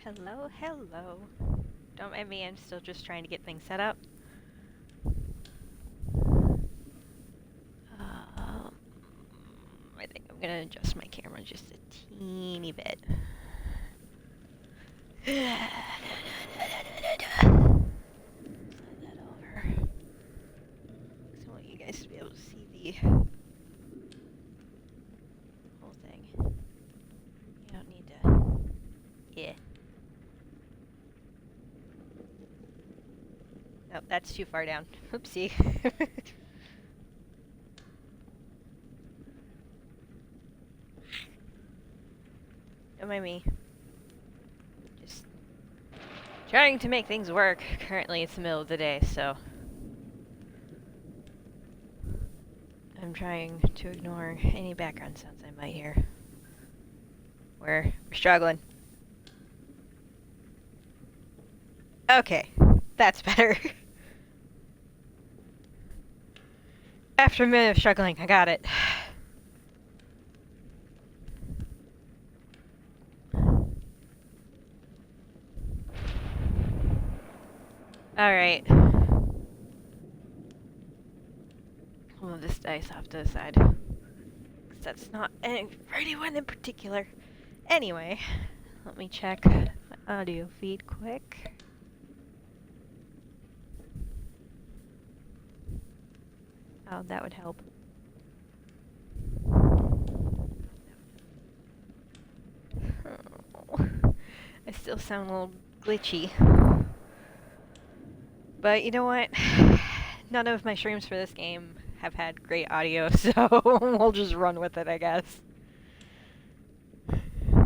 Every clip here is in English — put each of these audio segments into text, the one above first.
Hello, hello. Don't mind me, I'm still just trying to get things set up. Um, I think I'm gonna adjust my camera just a teeny bit. Slide that over. So I want you guys to be able to see the whole thing. You don't need to... Yeah. Nope, that's too far down. Oopsie. Don't mind me. Just trying to make things work. Currently it's the middle of the day, so I'm trying to ignore any background sounds I might hear. We're struggling. Okay, that's better. After a minute of struggling, I got it. Alright. I'll move this dice off to the side. 'Cause that's not anyone in particular. Anyway, let me check my audio feed quick. Oh, that would help. Oh, I still sound a little glitchy. But you know what? None of my streams for this game have had great audio, so we'll just run with it, I guess.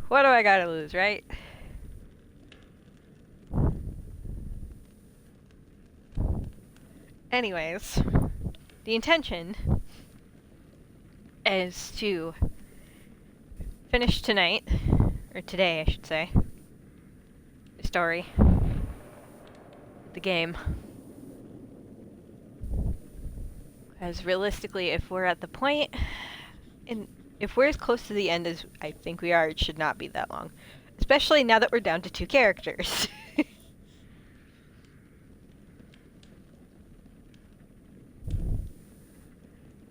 What do I gotta lose, right? Anyways, the intention is to finish tonight, or today I should say, the story, the game. Because realistically, if we're at the point, if we're as close to the end as I think we are, it should not be that long. Especially now that we're down to 2 characters.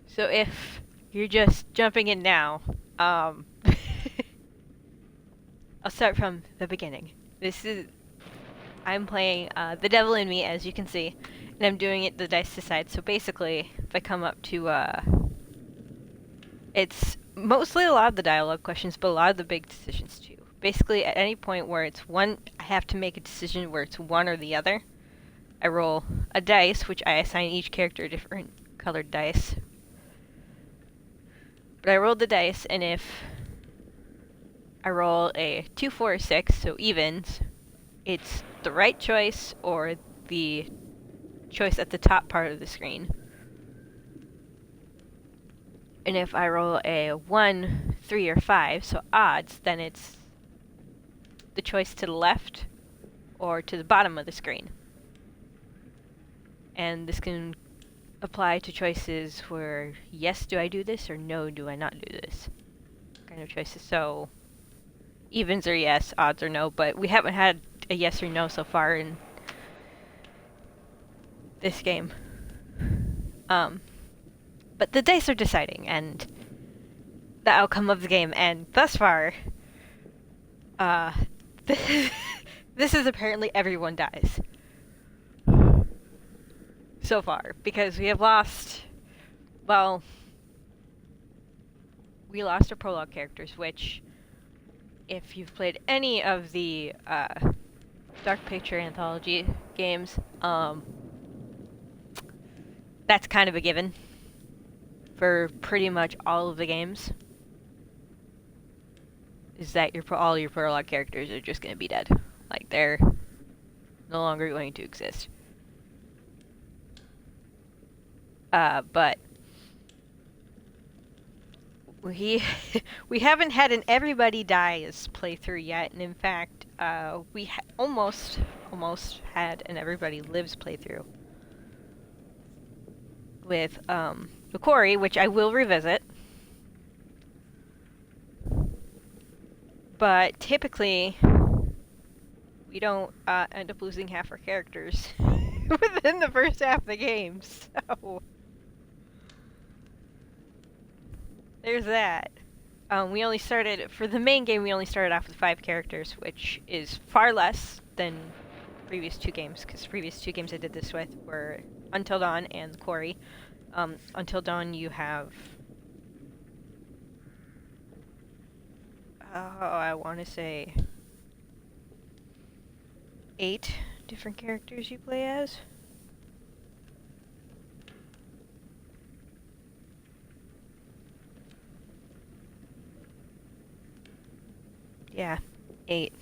So if you're just jumping in now, I'll start from the beginning. I'm playing The Devil in Me, as you can see, and I'm doing it the dice decide. So basically, if I come up to, it's mostly a lot of the dialogue questions, but a lot of the big decisions too. Basically, at any point where it's one, I have to make a decision where it's one or the other. I roll a dice, which I assign each character a different colored dice. But I rolled the dice, and if I roll a 2, 4, or 6, so evens, it's the right choice or the choice at the top part of the screen. And if I roll a 1, 3, or 5, so odds, then it's the choice to the left or to the bottom of the screen. And this can apply to choices where yes, do I do this, or no, do I not do this kind of choices. So evens are yes, odds are no, but we haven't had a yes or no so far in this game. But the dice are deciding, and the outcome of the game, and thus far, this is apparently everyone dies. So far, because we have lost, well, we lost our prologue characters, which, if you've played any of the Dark Picture Anthology games, that's kind of a given for pretty much all of the games, is that all your prologue characters are just going to be dead. Like, they're no longer going to exist. But we haven't had an everybody dies playthrough yet, and in fact, we almost had an everybody lives playthrough with the quarry, which I will revisit. But typically, we don't end up losing half our characters within the first half of the game. So there's that. We only started for the main game. We only started off with 5 characters, which is far less than previous 2 games. Because previous 2 games I did this with were Until Dawn and The Quarry. Until Dawn, you have I want to say 8 different characters you play as. Yeah, 8.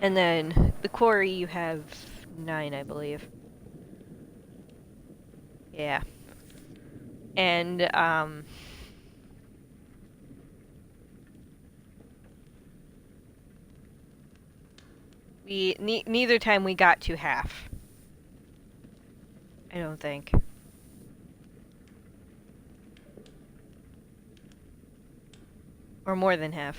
And then The Quarry, you have 9, I believe. Yeah. And, neither time we got to half. I don't think. Or more than half.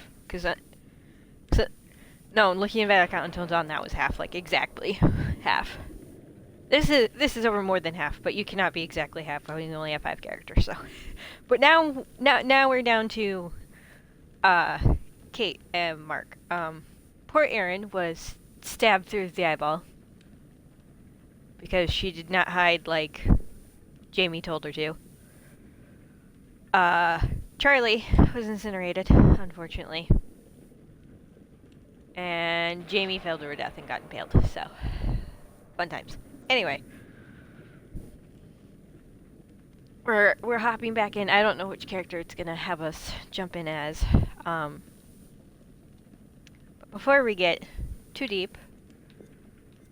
No, looking back at Until Dawn, that was half, like exactly half. This is over more than half, but you cannot be exactly half. We only have 5 characters, so. But now we're down to Kate and Mark. Poor Erin was stabbed through the eyeball because she did not hide like Jamie told her to. Charlie was incinerated, unfortunately. And Jamie fell to her death and got impaled, so fun times. Anyway, we're hopping back in. I don't know which character it's gonna have us jump in as. But before we get too deep,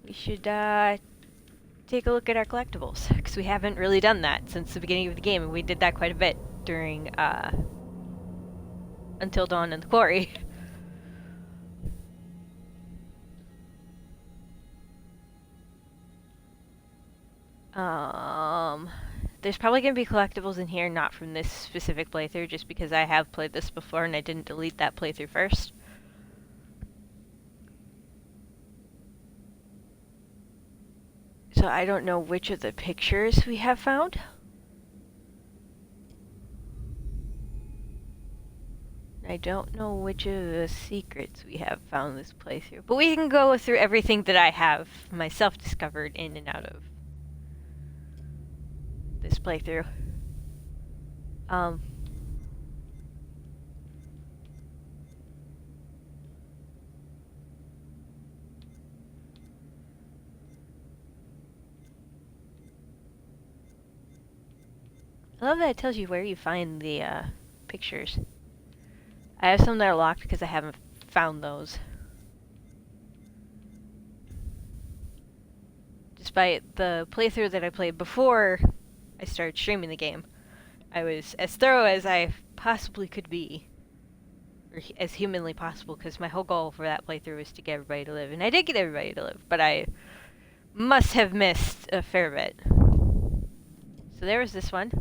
we should take a look at our collectibles, because we haven't really done that since the beginning of the game, and we did that quite a bit during Until Dawn and The Quarry. There's probably going to be collectibles in here, not from this specific playthrough, just because I have played this before and I didn't delete that playthrough first. So I don't know which of the pictures we have found. I don't know which of the secrets we have found this playthrough. But we can go through everything that I have myself discovered in and out of this playthrough. I love that it tells you where you find the pictures. I have some that are locked because I haven't found those. Despite the playthrough that I played before I started streaming the game, I was as thorough as I possibly could be. Or as humanly possible, because my whole goal for that playthrough was to get everybody to live. And I did get everybody to live, but I must have missed a fair bit. So there was this one.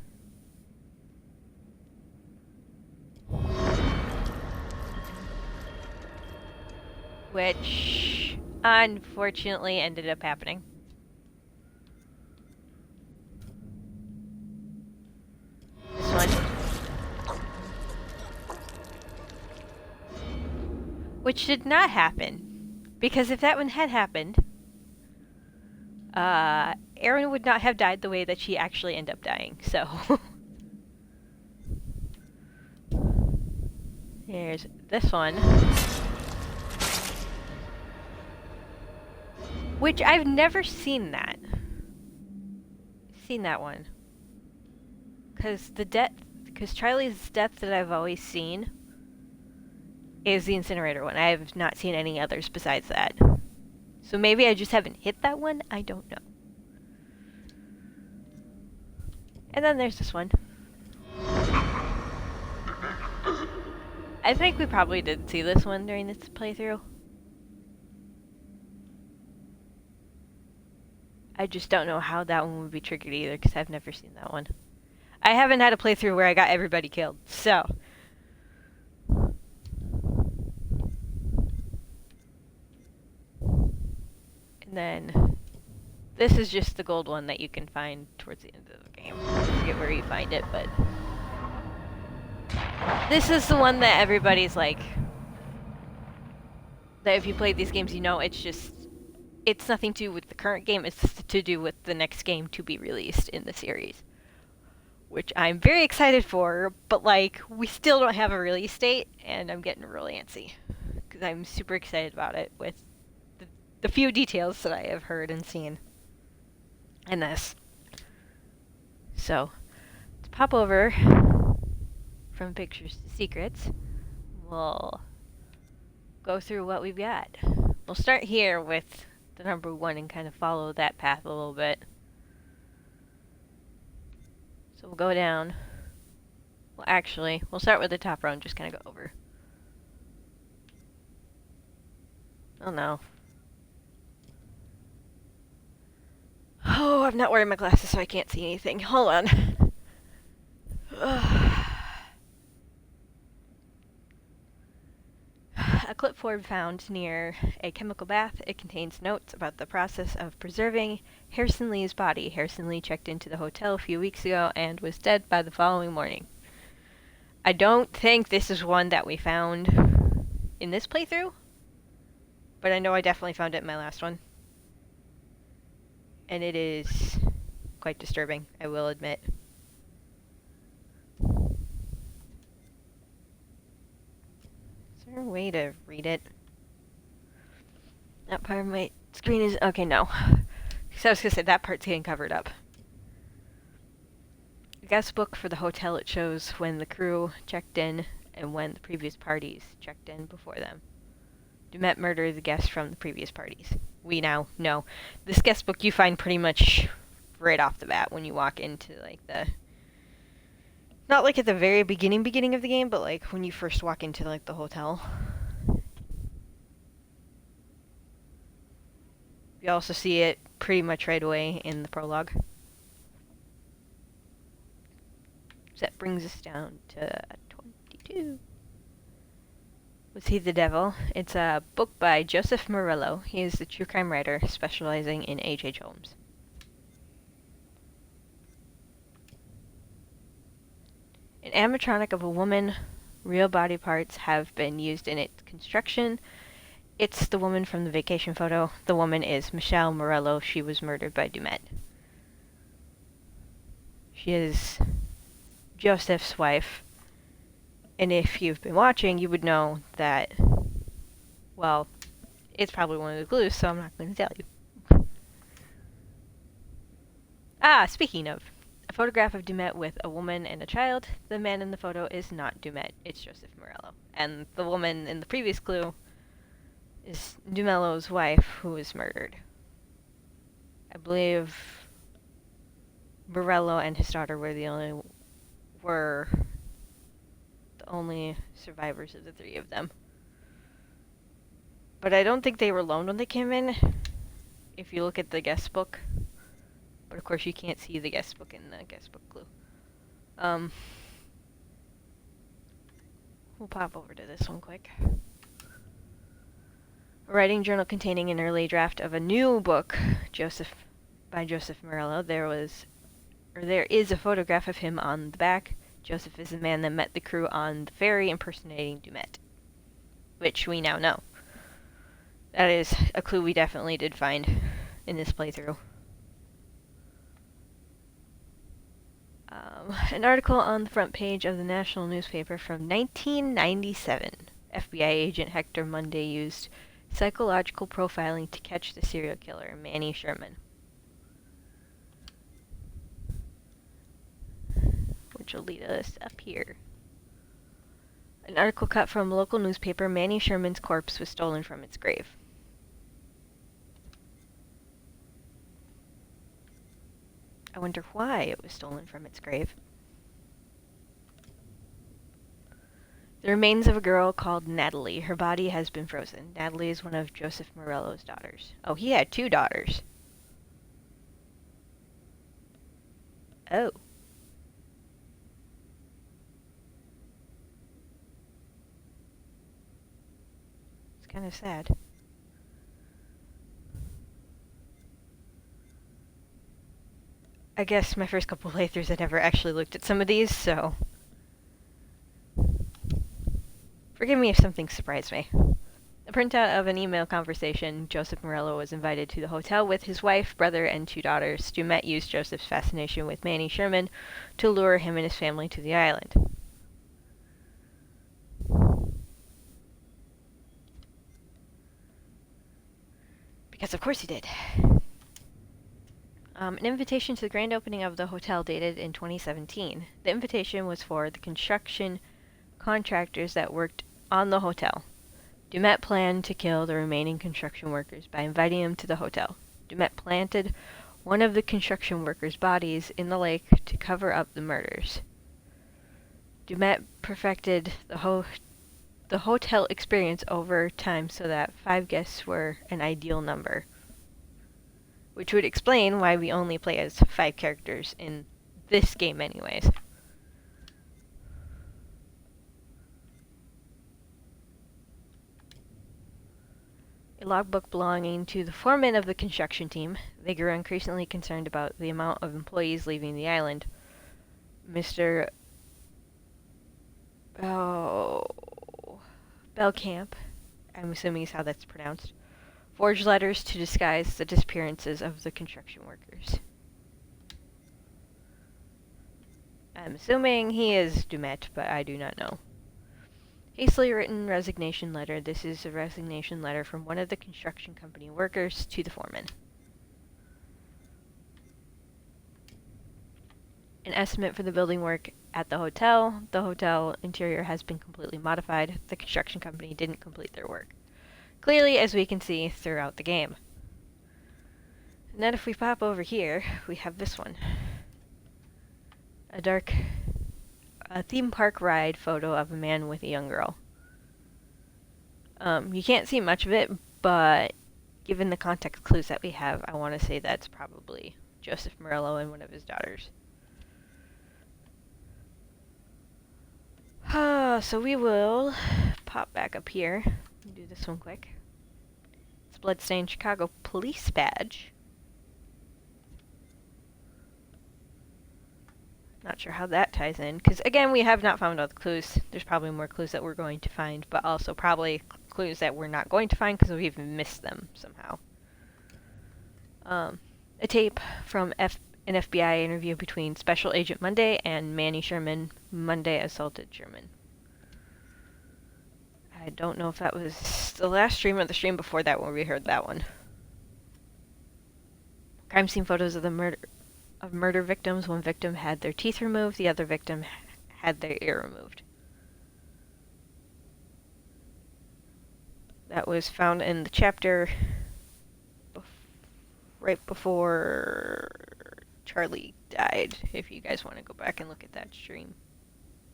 Which unfortunately ended up happening. This one. Which did not happen. Because if that one had happened, Erin would not have died the way that she actually ended up dying, so. Here's this one. Which I've never seen that. Seen that one. Because Charlie's death that I've always seen is the incinerator one. I have not seen any others besides that. So maybe I just haven't hit that one? I don't know. And then there's this one. I think we probably did see this one during this playthrough. I just don't know how that one would be triggered either, because I've never seen that one. I haven't had a playthrough where I got everybody killed, so. And then this is just the gold one that you can find towards the end of the game. I forget where you find it, but this is the one that everybody's like, that if you played these games, you know it's nothing to do with the current game, it's to do with the next game to be released in the series. Which I'm very excited for, but like, we still don't have a release date, and I'm getting really antsy. Because I'm super excited about it with the few details that I have heard and seen in this. So, to pop over from pictures to secrets, we'll go through what we've got. We'll start here with the number 1 and kind of follow that path a little bit. So we'll go down. Well, actually, we'll start with the top row and just kind of go over. Oh no. Oh, I'm not wearing my glasses so I can't see anything. Hold on. A clipboard found near a chemical bath. It contains notes about the process of preserving Harrison Lee's body. Harrison Lee checked into the hotel a few weeks ago and was dead by the following morning. I don't think this is one that we found in this playthrough, but I know I definitely found it in my last one. And it is quite disturbing, I will admit. Is there a way to read it? That part of my screen is... Okay, no. Because I was going to say, that part's getting covered up. The guest book for the hotel, it shows when the crew checked in and when the previous parties checked in before them. Dumet murdered the guests from the previous parties. We now know. This guest book you find pretty much right off the bat when you walk into, like, the... Not, like, at the very beginning of the game, but, like, when you first walk into, like, the hotel. You also see it pretty much right away in the prologue. So that brings us down to 22. Was He the Devil? It's a book by Joseph Morello. He is the true crime writer specializing in H.H. Holmes. An animatronic of a woman. Real body parts have been used in its construction. It's the woman from the vacation photo. The woman is Michelle Morello. She was murdered by Dumet. She is Joseph's wife. And if you've been watching, you would know that, well, it's probably one of the clues, so I'm not going to tell you. Ah, speaking of, a photograph of Dumet with a woman and a child. The man in the photo is not Dumet, it's Joseph Morello. And the woman in the previous clue is Dumello's wife, who was murdered. I believe Morello and his daughter were the only survivors of the three of them. But I don't think they were alone when they came in, if you look at the guest book. But of course you can't see the guest book in the guest book clue. We'll pop over to this one quick. A writing journal containing an early draft of a new book by Joseph Morello. There is a photograph of him on the back. Joseph is the man that met the crew on the ferry impersonating Dumet, which we now know. That is a clue we definitely did find in this playthrough. An article on the front page of the national newspaper from 1997. FBI agent Hector Munday used psychological profiling to catch the serial killer, Manny Sherman. Which will lead us up here. An article cut from a local newspaper, Manny Sherman's corpse was stolen from its grave. I wonder why it was stolen from its grave. The remains of a girl called Natalie. Her body has been frozen. Natalie is one of Joseph Morello's daughters. Oh, he had 2 daughters. Oh. It's kind of sad. I guess my first couple playthroughs I never actually looked at some of these, so forgive me if something surprised me. A printout of an email conversation. Joseph Morello was invited to the hotel with his wife, brother, and 2 daughters. Dumet used Joseph's fascination with Manny Sherman to lure him and his family to the island. Because of course he did. An invitation to the grand opening of the hotel dated in 2017. The invitation was for the construction contractors that worked on the hotel. Dumet planned to kill the remaining construction workers by inviting them to the hotel. Dumet planted one of the construction workers' bodies in the lake to cover up the murders. Dumet perfected the hotel experience over time so that 5 guests were an ideal number, which would explain why we only play as 5 characters in this game anyways. A logbook belonging to the foreman of the construction team. They grew increasingly concerned about the amount of employees leaving the island. Mr. Belcamp, I'm assuming is how that's pronounced, forged letters to disguise the disappearances of the construction workers. I'm assuming he is Dumet, but I do not know. Hastily written resignation letter. This is a resignation letter from one of the construction company workers to the foreman. An estimate for the building work at the hotel. The hotel interior has been completely modified. The construction company didn't complete their work. Clearly, as we can see throughout the game. And then if we pop over here, we have this one. A theme park ride photo of a man with a young girl. You can't see much of it, but given the context clues that we have, I want to say that's probably Joseph Morello and one of his daughters. So we will pop back up here and do this one quick. It's Bloodstained Chicago Police Badge. Not sure how that ties in, because again, we have not found all the clues. There's probably more clues that we're going to find, but also probably clues that we're not going to find because we've missed them somehow. A tape from an FBI interview between Special Agent Monday and Manny Sherman. Monday assaulted Sherman. I don't know if that was the last stream or the stream before that when we heard that one. Crime scene photos of the murder victims. One victim had their teeth removed, the other victim had their ear removed. That was found in the chapter right before Charlie died, if you guys want to go back and look at that stream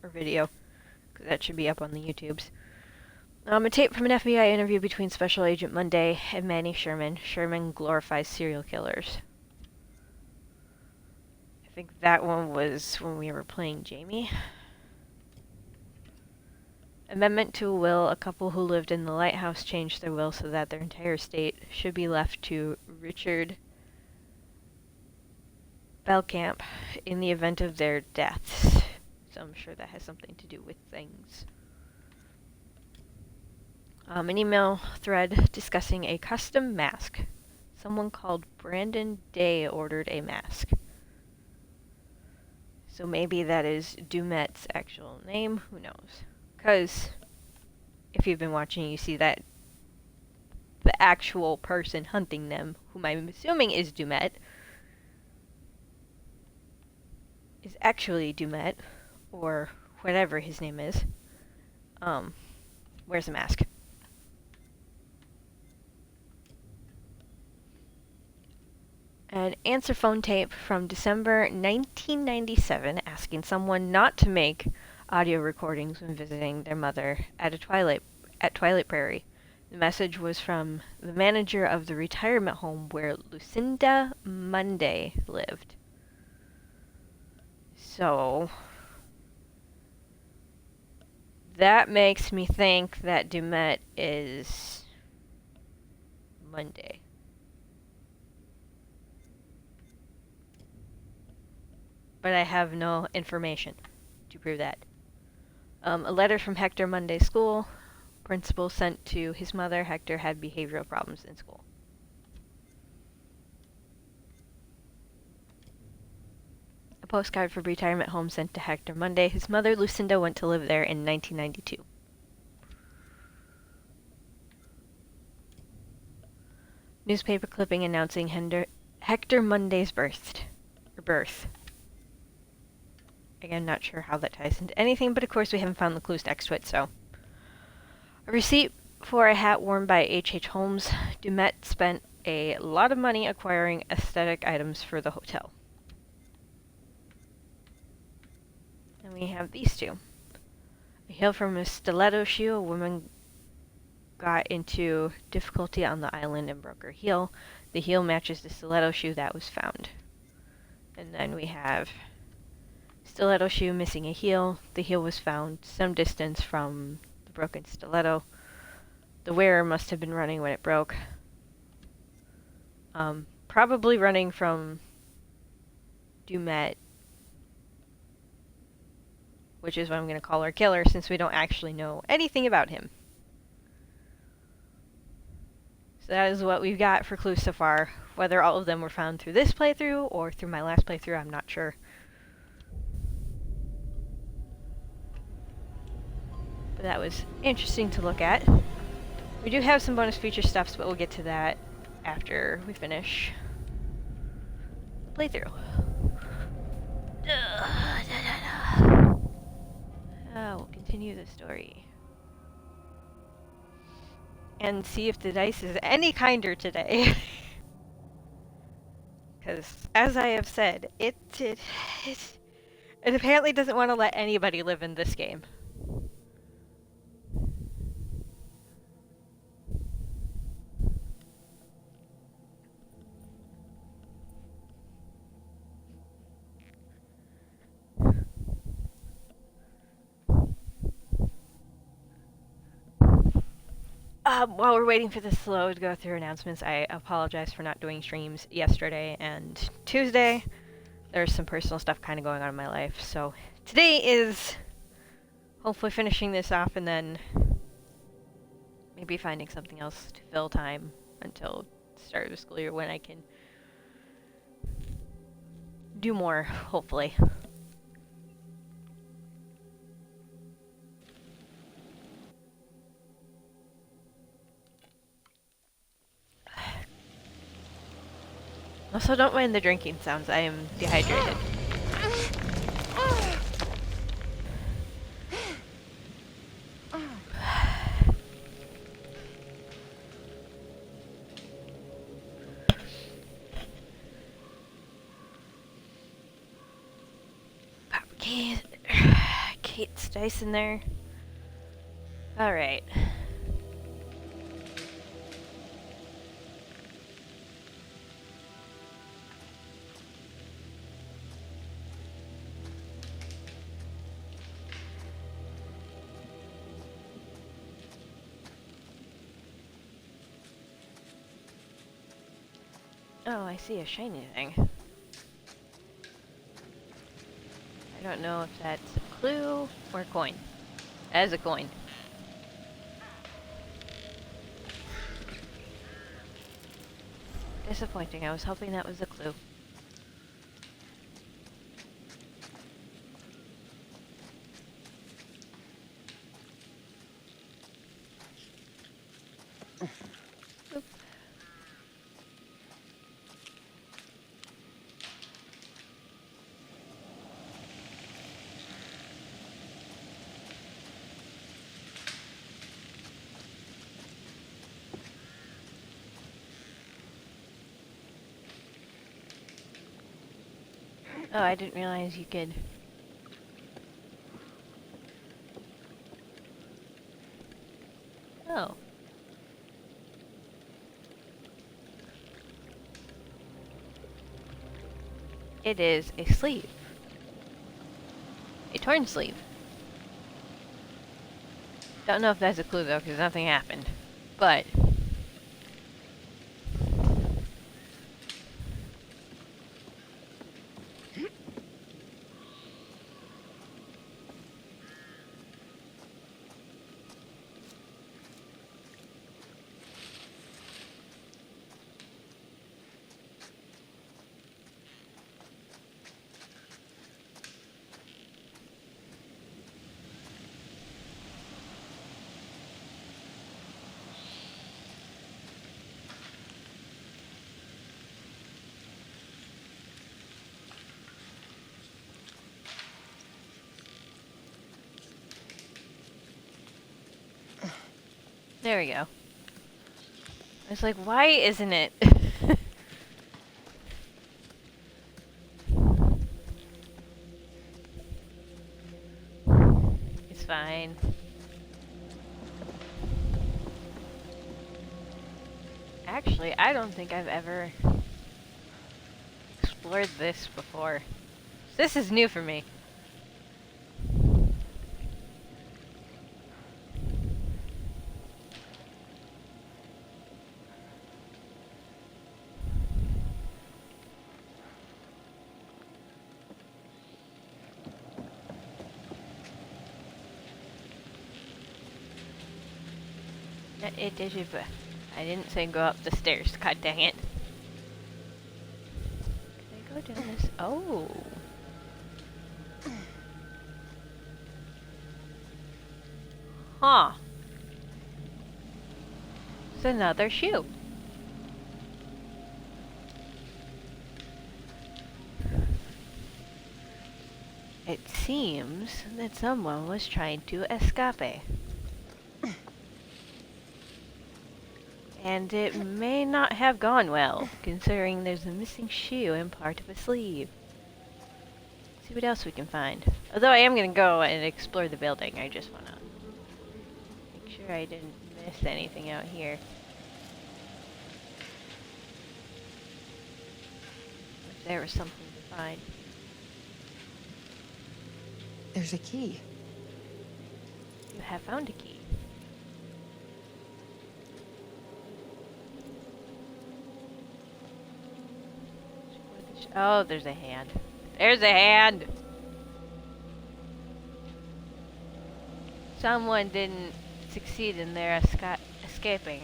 or video, because that should be up on the YouTubes. A tape from an FBI interview between Special Agent Monday and Manny Sherman. Sherman glorifies serial killers. I think that one was when we were playing Jamie. Amendment to a will. A couple who lived in the lighthouse changed their will so that their entire estate should be left to Richard Belcamp in the event of their deaths. So I'm sure that has something to do with things. An email thread discussing a custom mask. Someone called Brandon Day ordered a mask. So maybe that is Dumet's actual name. Who knows? Because if you've been watching, you see that the actual person hunting them, whom I'm assuming is Dumet, is actually Dumet, or whatever his name is, wears a mask. An answer phone tape from December 1997 asking someone not to make audio recordings when visiting their mother at Twilight Prairie. The message was from the manager of the retirement home where Lucinda Monday lived. So that makes me think that Dumet is Monday. but I have no information to prove that. A letter from Hector Monday's school. Principal sent to his mother. Hector had behavioral problems in school. A postcard for retirement home sent to Hector Monday. His mother, Lucinda, went to live there in 1992. Newspaper clipping announcing Hector Monday's birth. Again, not sure how that ties into anything, but of course we haven't found the clues next to it, so. A receipt for a hat worn by H.H. Holmes. Dumet spent a lot of money acquiring aesthetic items for the hotel. And we have these two. A heel from a stiletto shoe. A woman got into difficulty on the island and broke her heel. The heel matches the stiletto shoe that was found. And then we have stiletto shoe missing a heel. The heel was found some distance from the broken stiletto. The wearer must have been running when it broke. Probably running from Dumet, which is what I'm going to call our killer since we don't actually know anything about him. So that is what we've got for clues so far. Whether all of them were found through this playthrough or through my last playthrough, I'm not sure. But that was interesting to look at. We do have some bonus feature stuff, but we'll get to that after we finish the playthrough. We'll continue the story. And see if the dice is any kinder today. Because, as I have said, it apparently doesn't want to let anybody live in this game. While we're waiting for this slow to go through announcements, I apologize for not doing streams yesterday and Tuesday. There's some personal stuff kind of going on in my life, so today is hopefully finishing this off and then maybe finding something else to fill time until the start of the school year when I can do more, hopefully. Also, don't mind the drinking sounds. I am dehydrated. Pop Kate's dice in there. Alright. Oh, I see a shiny thing. I don't know if that's a clue or a coin. That is a coin. Disappointing. I was hoping that was a clue. Oh, I didn't realize you could. Oh. It is a sleeve. A torn sleeve. Don't know if that's a clue though, because nothing happened. But There we go. I was like, why isn't it? It's fine. Actually, I don't think I've ever explored this before. This is new for me. I didn't say go up the stairs. God dang it. Can I go down this? Oh. Huh. It's another shoe. It seems that someone was trying to escape. And it may not have gone well, considering there's a missing shoe and part of a sleeve. See what else we can find. Although I am gonna go and explore the building, I just wanna make sure I didn't miss anything out here. If there was something to find. There's a key. You have found a key. Oh, there's a hand. There's a hand! Someone didn't succeed in their escaping.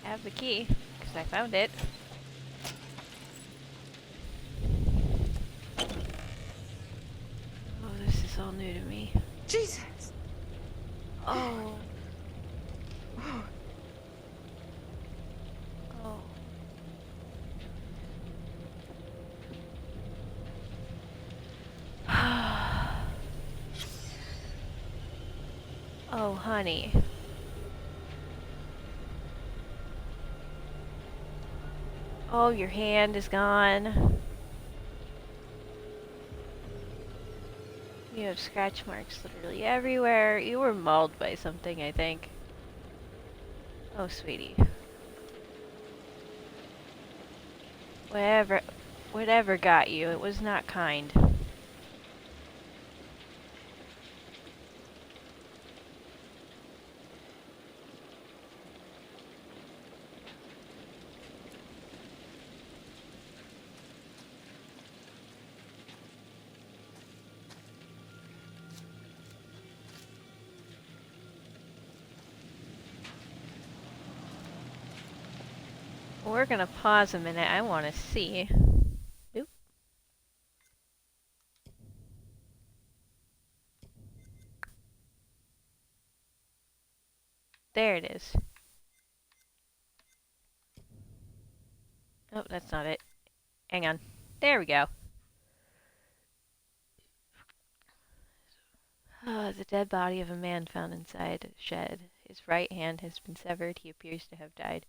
I have the key, because I found it. Oh, this is all new to me. Jesus! Oh. Oh. Oh, honey. Oh, your hand is gone. You have scratch marks literally everywhere. You were mauled by something, I think. Oh, sweetie. Whatever got you, it was not kind. We're gonna pause a minute. I want to see. Oop. There it is. Oh, that's not it. Hang on. There we go. The dead body of a man found inside a shed. His right hand has been severed. He appears to have died,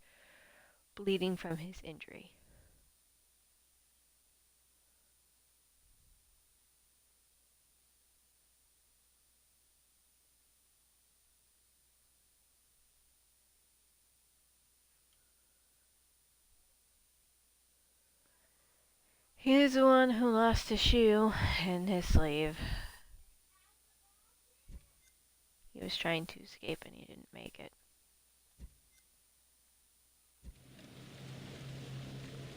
bleeding from his injury. He is the one who lost his shoe and his sleeve. He was trying to escape and he didn't make it.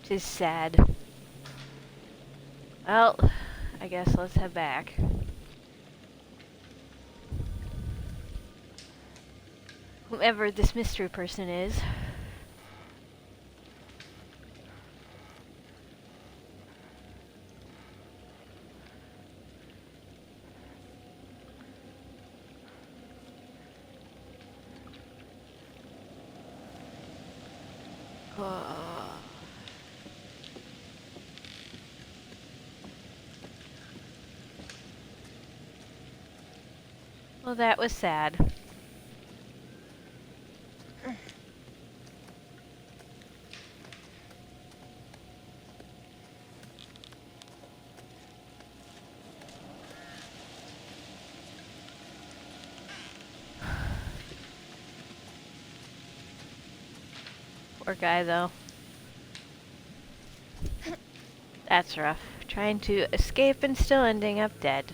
It is sad. Well, I guess let's head back. Whoever this mystery person is. Well, that was sad. Poor guy, though. That's rough. Trying to escape and still ending up dead.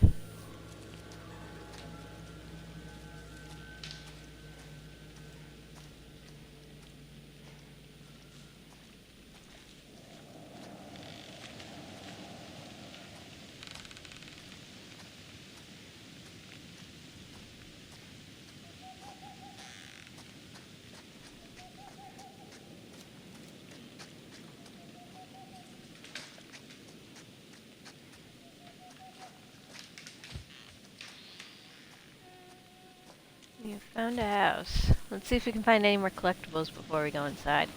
You found a house. Let's see if we can find any more collectibles before we go inside.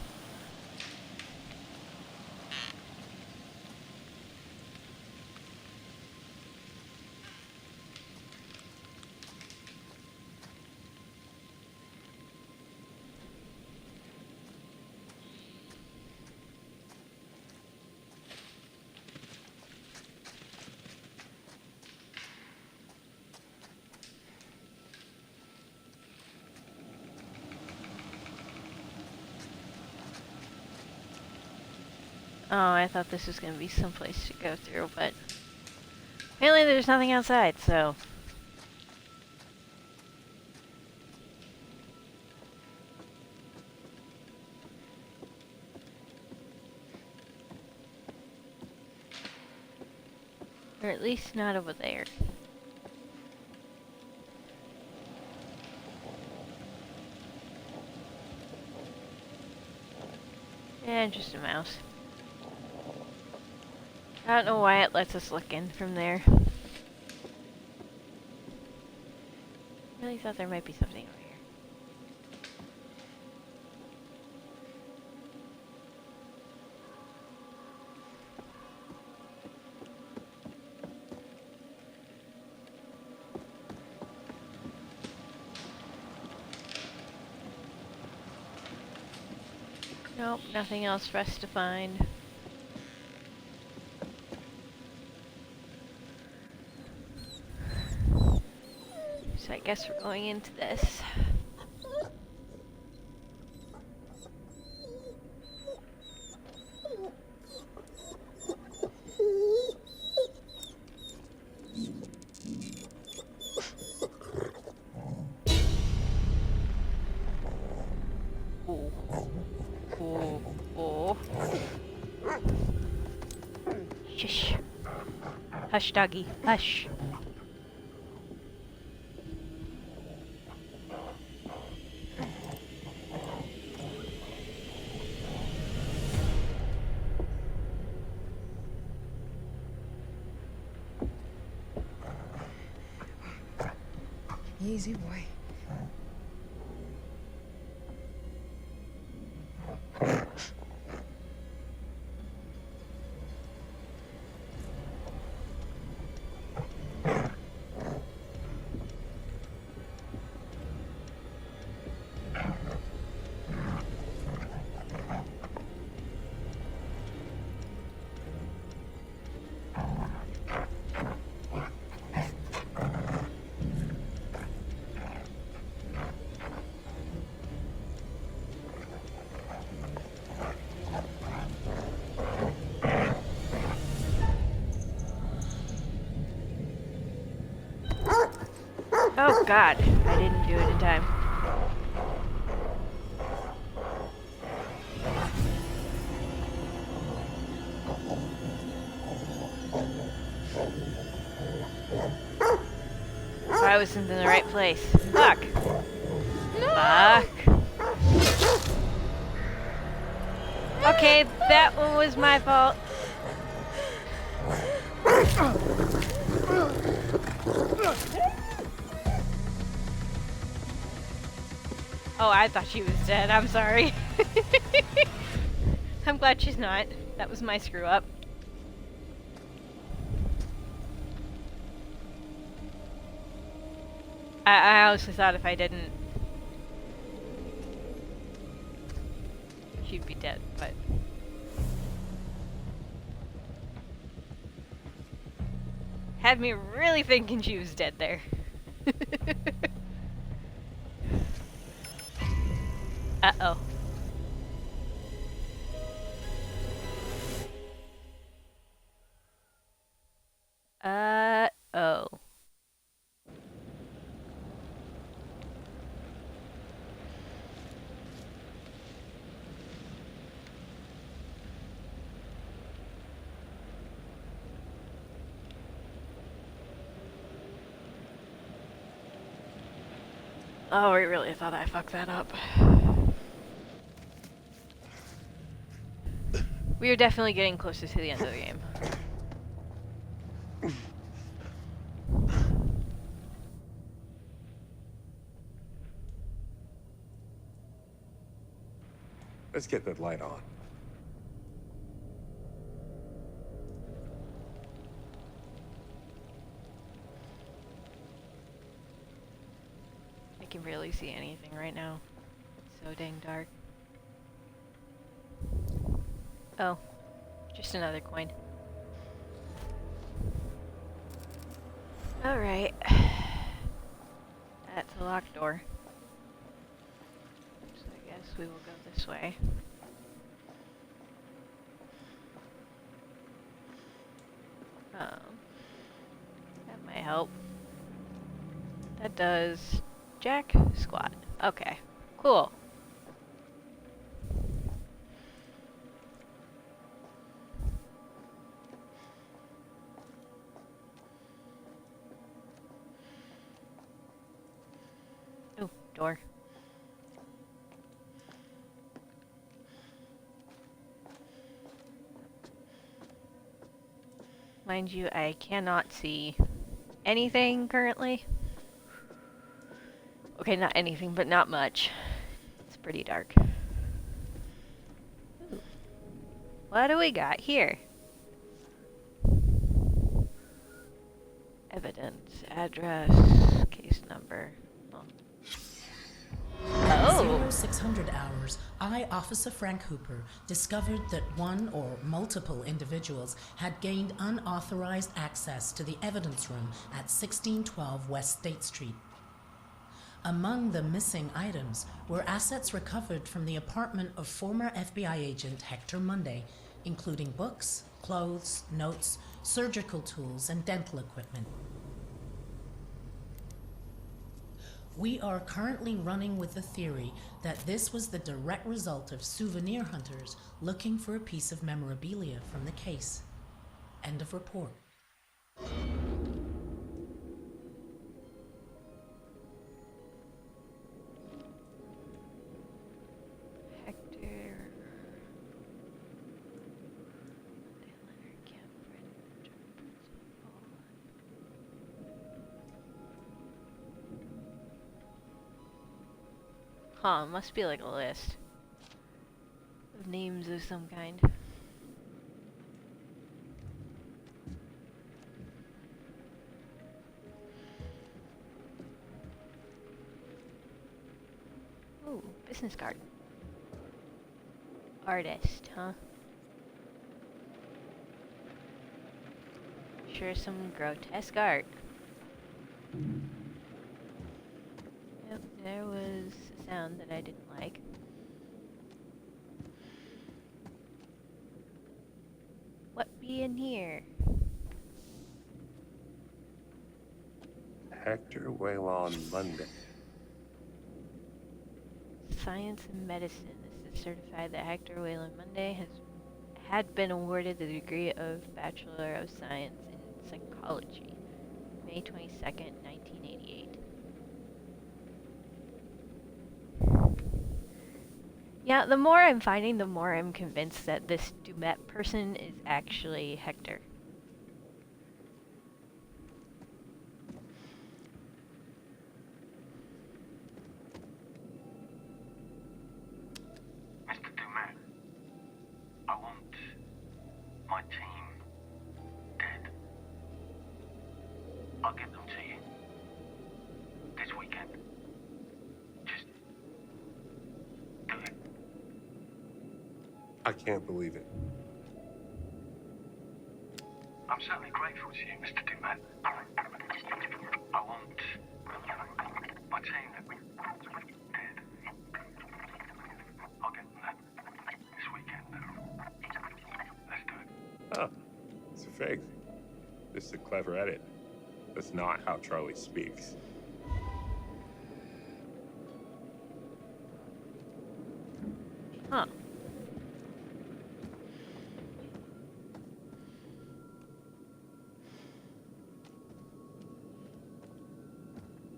Oh, I thought this was going to be someplace to go through, but apparently there's nothing outside, so... Or at least not over there. And just a mouse. I don't know why it lets us look in from there. Really thought there might be something over here. Nope, nothing else for us to find. So I guess we're going into this. Ooh. Ooh. Ooh. Shush. Hush, doggy. Hush. Easy, boy. Oh god, I didn't do it in time. I wasn't in the right place. Fuck. Fuck. Okay, that one was my fault. Oh, I thought she was dead. I'm sorry. I'm glad she's not. That was my screw up. I honestly thought if I didn't, she'd be dead, but... Had me really thinking she was dead there. Uh-oh. Uh-oh. Oh, I really thought I fucked that up. We are definitely getting closer to the end of the game. Let's get that light on. I can barely see anything right now. It's so dang dark. Oh, just another coin. Alright. That's a locked door. So I guess we will go this way. That might help. That does jack squat. Okay, cool. Oh, door. Mind you, I cannot see anything currently. Okay, not anything, but not much. It's pretty dark. Ooh. What do we got here? Evidence, address, case number. Oh. 0600 hours, I, Officer Frank Hooper, discovered that one or multiple individuals had gained unauthorized access to the evidence room at 1612 West State Street. Among the missing items were assets recovered from the apartment of former FBI agent Hector Monday, including books, clothes, notes, surgical tools, and dental equipment. We are currently running with the theory that this was the direct result of souvenir hunters looking for a piece of memorabilia from the case. End of report. Hector. Huh, must be like a list of names of some kind. Ooh, business card. Artist, huh? Sure, some grotesque art. Yep, there was a sound that I didn't like. What be in here? Hector Waylon Monday. Science and medicine. This is certified that Hector Wayland Monday had been awarded the degree of Bachelor of Science in Psychology, May 22nd, 1988. Yeah, the more I'm finding, the more I'm convinced that this Dumet person is actually Hector. Mr. Dumet. team dead. I'll get them to you. This weekend. Just do it. I can't believe it. I'm certainly grateful to you, Mr. Dumat. I want my team dead. I'll get them that this weekend. Let's do it. Oh, it's a fake. This is a clever edit. That's not how Charlie speaks. Huh.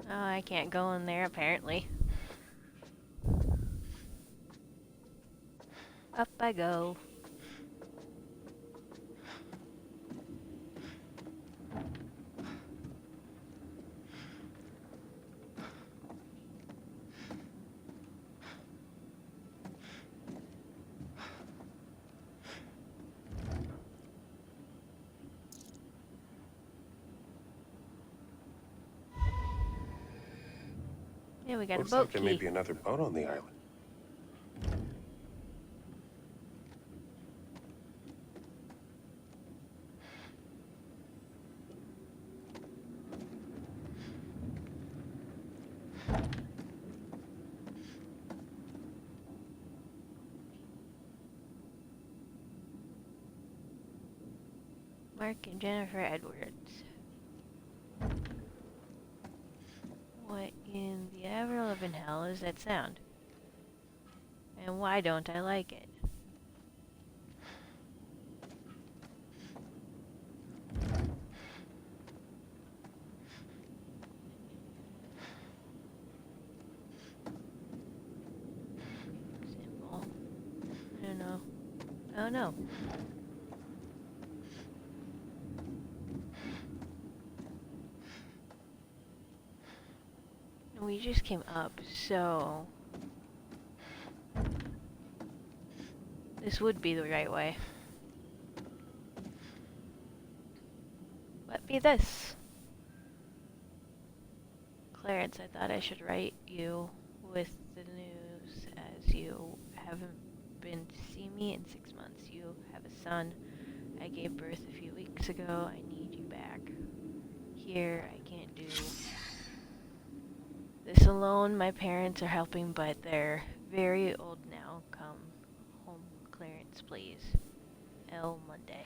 Oh, I can't go in there apparently. Up I go. Yeah, we got Looks a boat like there may key. be another boat on the island. Mark and Jennifer Edwards. What in the ever-living hell is that sound? And why don't I like it? Symbol. I don't know. Oh no. We just came up, so this would be the right way. What be this? Clarence, I thought I should write you with the news as you haven't been to see me in 6 months. You have a son. I gave birth a few weeks ago. I need you back. Here, I can't do this alone. My parents are helping, but they're very old now. Come home, Clarence, please. L. Monday.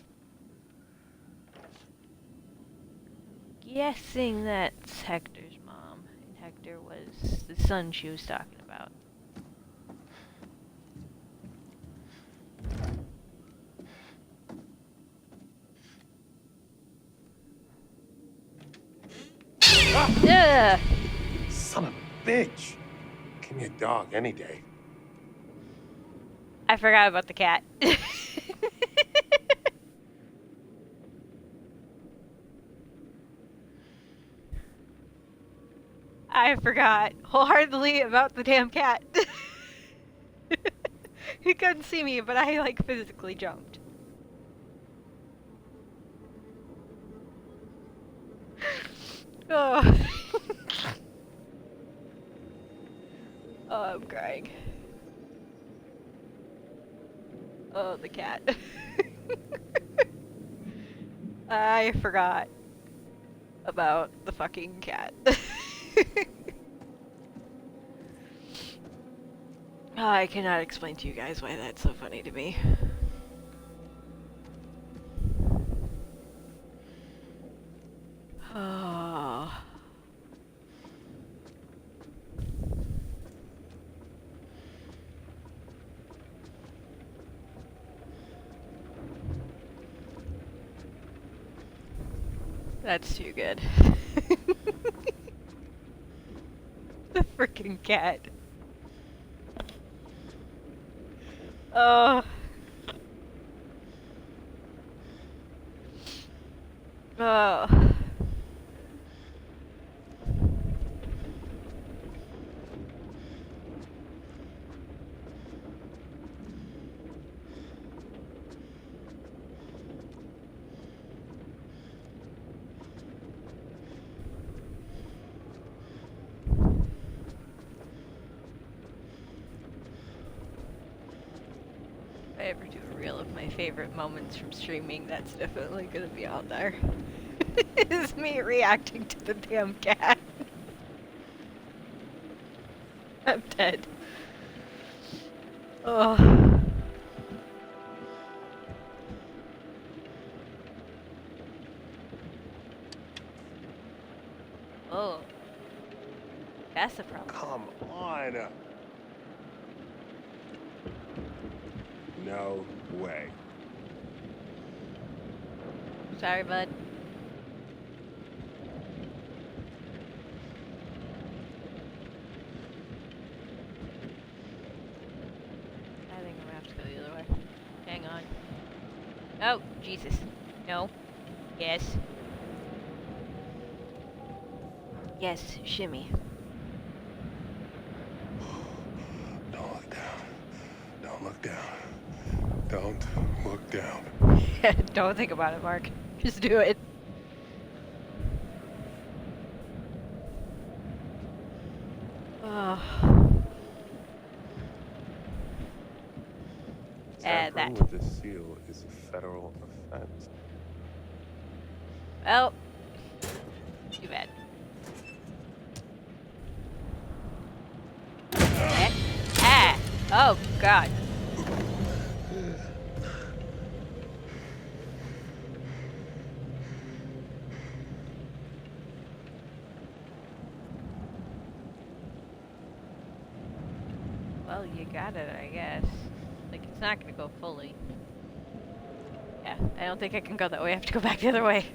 Guessing that's Hector's mom, and Hector was the son she was talking about. Ugh! Son of a bitch. Give me a dog any day. I forgot about the cat. I forgot wholeheartedly about the damn cat. He couldn't see me, but I like physically jumped. Oh. Oh, I'm crying. Oh, the cat. I forgot about the fucking cat. I cannot explain to you guys why that's so funny to me. Oh. That's too good. The freaking cat. Oh. Oh. If I ever do a reel of my favorite moments from streaming, that's definitely gonna be on there. Is me reacting to the damn cat. I'm dead. Oh. Oh. That's the problem. Come on. No way. Sorry, bud. I think I'm gonna have to go the other way. Hang on. Oh, Jesus. No. Yes. Yes, shimmy. Don't look down. Don't look down. Don't look down. Don't think about it, Mark. Just do it. Oh. Add Tampering that. with the seal is a federal offense. Well, too bad. Eh? Ah! Oh, God. Well, you got it, I guess. Like, it's not gonna go fully. Yeah, I don't think I can go that way. I have to go back the other way.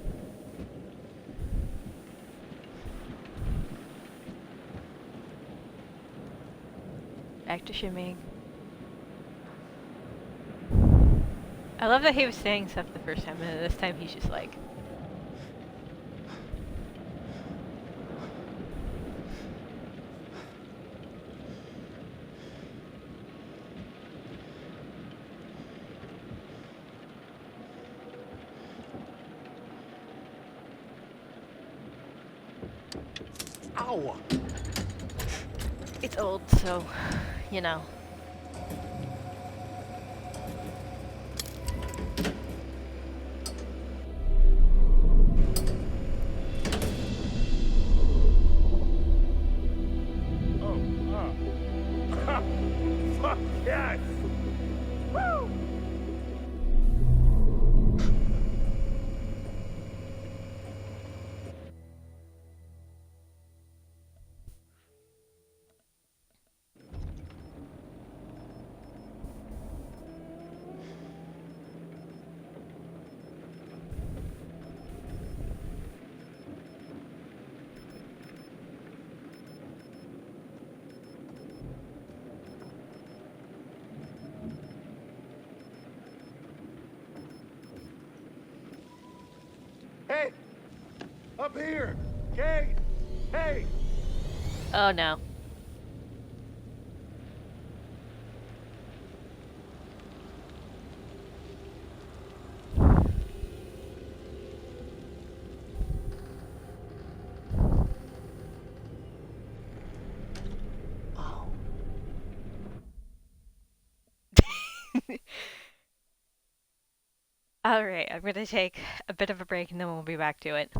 Back to shimmying. I love that he was saying stuff the first time, and this time he's just like... Ow! It's old, so, you know. Oh, fuck yes! Woo! Hey! Up here! Kate! Hey! Oh no. Oh. Alright, I'm gonna take a bit of a break and then we'll be back to it.